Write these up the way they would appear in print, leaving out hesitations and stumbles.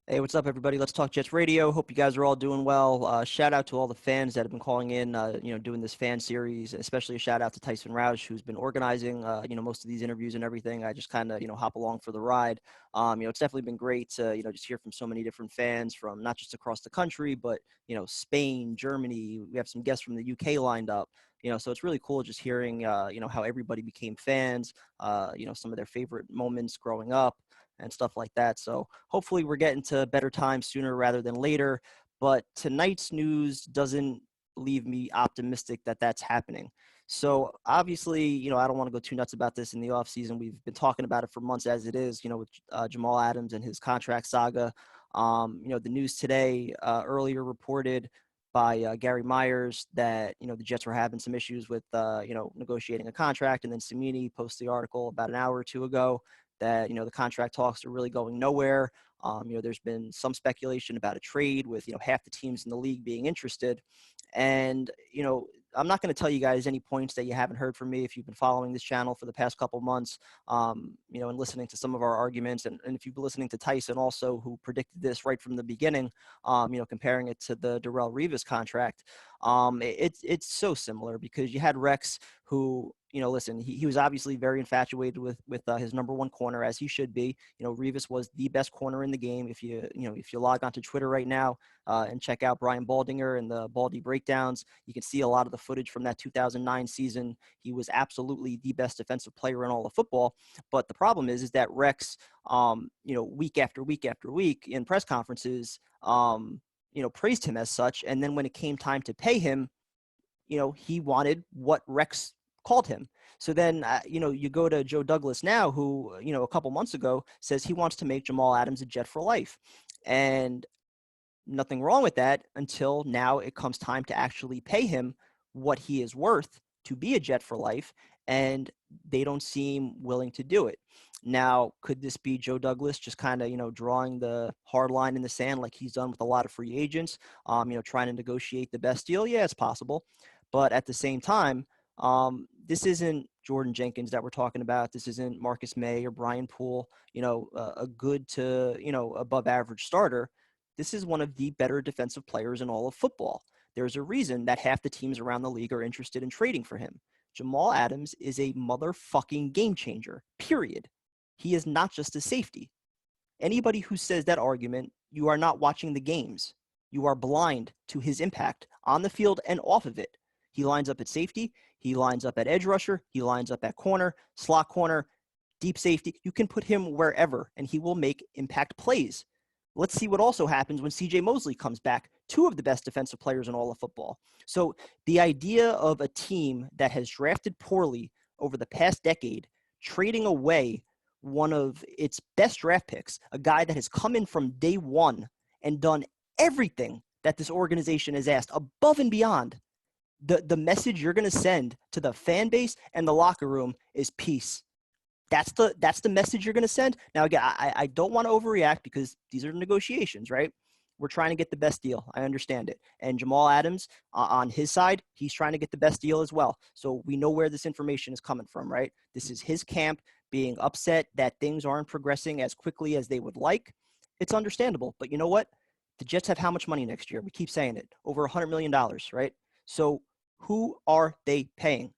Hey, what's up, everybody? Let's Talk Jets Radio. Hope you guys are all doing well. Shout out to all the fans that have been calling in, doing this fan series, especially a shout out to Tyson Roush, who's been organizing, most of these interviews and everything. I just kind of, hop along for the ride. It's definitely been great to, just hear from so many different fans from not just across the country, but, Spain, Germany. We have some guests from the UK lined up. So it's really cool just hearing, how everybody became fans, some of their favorite moments growing up and stuff like that. So hopefully we're getting to better times sooner rather than later. But tonight's news doesn't leave me optimistic that that's happening. So obviously, I don't want to go too nuts about this in the offseason. We've been talking about it for months as it is, with Jamal Adams and his contract saga. The news today earlier reported by Gary Myers that, the Jets were having some issues with, negotiating a contract. And then Samini posted the article about an hour or two ago that, the contract talks are really going nowhere. There's been some speculation about a trade with, half the teams in the league being interested. And, I'm not going to tell you guys any points that you haven't heard from me if you've been following this channel for the past couple months, and listening to some of our arguments. And if you've been listening to Tyson also, who predicted this right from the beginning, comparing it to the Darrelle Revis contract, it's so similar because you had Rex who, listen, he was obviously very infatuated with his number one corner, as he should be. Revis was the best corner in the game. If you log onto Twitter right now and check out Brian Baldinger and the Baldy breakdowns, you can see a lot of the footage from that 2009 season. He was absolutely the best defensive player in all of football. But the problem is that Rex, week after week after week in press conferences, praised him as such. And then when it came time to pay him, he wanted what Rex called him. So then, you go to Joe Douglas now, who, a couple months ago says he wants to make Jamal Adams a Jet for life. And nothing wrong with that until now it comes time to actually pay him what he is worth to be a Jet for life. And they don't seem willing to do it. Now, could this be Joe Douglas just kind of, drawing the hard line in the sand like he's done with a lot of free agents, trying to negotiate the best deal? Yeah, it's possible. But at the same time, this isn't Jordan Jenkins that we're talking about. This isn't Marcus May or Brian Poole, a good to, above average starter. This is one of the better defensive players in all of football. There's a reason that half the teams around the league are interested in trading for him. Jamal Adams is a motherfucking game changer, period. He is not just a safety. Anybody who says that argument, you are not watching the games. You are blind to his impact on the field and off of it. He lines up at safety. He lines up at edge rusher. He lines up at corner, slot corner, deep safety. You can put him wherever, and he will make impact plays. Let's see what also happens when C.J. Mosley comes back, two of the best defensive players in all of football. So the idea of a team that has drafted poorly over the past decade, trading away one of its best draft picks, a guy that has come in from day one and done everything that this organization has asked above and beyond, the message you're going to send to the fan base and the locker room is peace. That's the message you're going to send. Now, again, I don't want to overreact because these are negotiations, right? We're trying to get the best deal. I understand it. And Jamal Adams, on his side, he's trying to get the best deal as well. So we know where this information is coming from, right? This is his camp being upset that things aren't progressing as quickly as they would like. It's understandable. But you know what? The Jets have how much money next year? We keep saying it. Over $100 million, right? So who are they paying?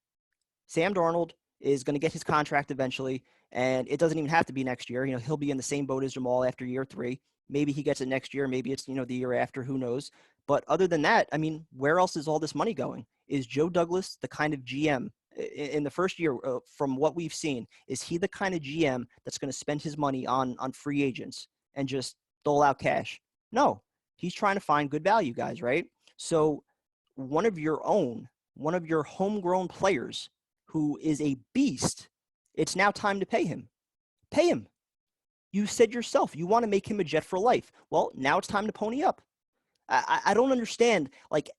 Sam Darnold is going to get his contract eventually, and it doesn't even have to be next year. He'll be in the same boat as Jamal after year 3. Maybe he gets it next year. Maybe it's, the year after. Who knows? But other than that, I mean, where else is all this money going? Is Joe Douglas the kind of GM in the first year, from what we've seen, is he the kind of GM that's going to spend his money on free agents and just dole out cash? No, he's trying to find good value guys, right? So one of your homegrown players who is a beast, it's now time to pay him. Pay him. You said yourself, you want to make him a Jet for life. Well, now it's time to pony up. I don't understand. Like,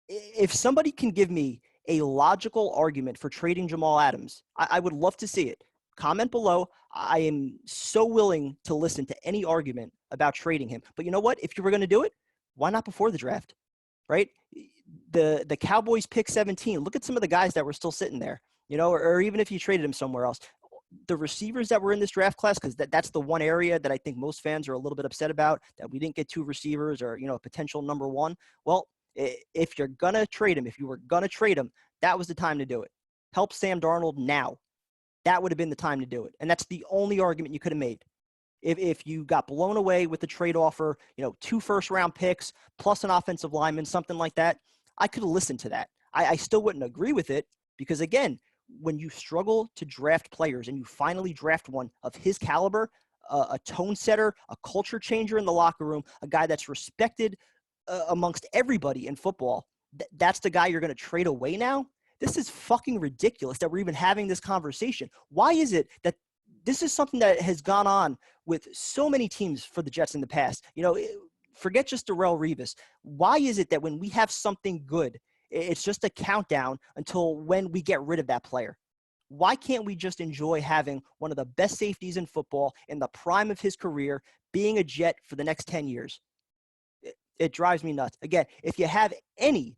if somebody can give me a logical argument for trading Jamal Adams, I would love to see it. Comment below. I am so willing to listen to any argument about trading him. But you know what? If you were going to do it, why not before the draft, right? The Cowboys pick 17. Look at some of the guys that were still sitting there, or even if you traded him somewhere else. the receivers that were in this draft class, because that's the one area that I think most fans are a little bit upset about, that we didn't get 2 receivers or, a potential number 1. Well, if you're going to trade him, if you were going to trade him, that was the time to do it. Help Sam Darnold now. That would have been the time to do it. And that's the only argument you could have made. If you got blown away with the trade offer, 2 first-round picks plus an offensive lineman, something like that, I could have listened to that. I still wouldn't agree with it because, again, when you struggle to draft players and you finally draft one of his caliber, a tone setter, a culture changer in the locker room, a guy that's respected amongst everybody in football, that's the guy you're going to trade away now? This is fucking ridiculous that we're even having this conversation. Why is it that this is something that has gone on with so many teams for the Jets in the past? Forget just Darrelle Revis. Why is it that when we have something good, it's just a countdown until when we get rid of that player? Why can't we just enjoy having one of the best safeties in football in the prime of his career being a Jet for the next 10 years? It drives me nuts. Again, if you have any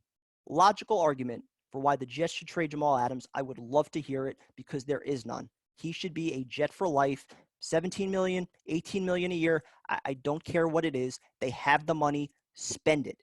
logical argument for why the Jets should trade Jamal Adams, I would love to hear it because there is none. He should be a Jet for life, $17 million, $18 million a year. I don't care what it is. They have the money. Spend it.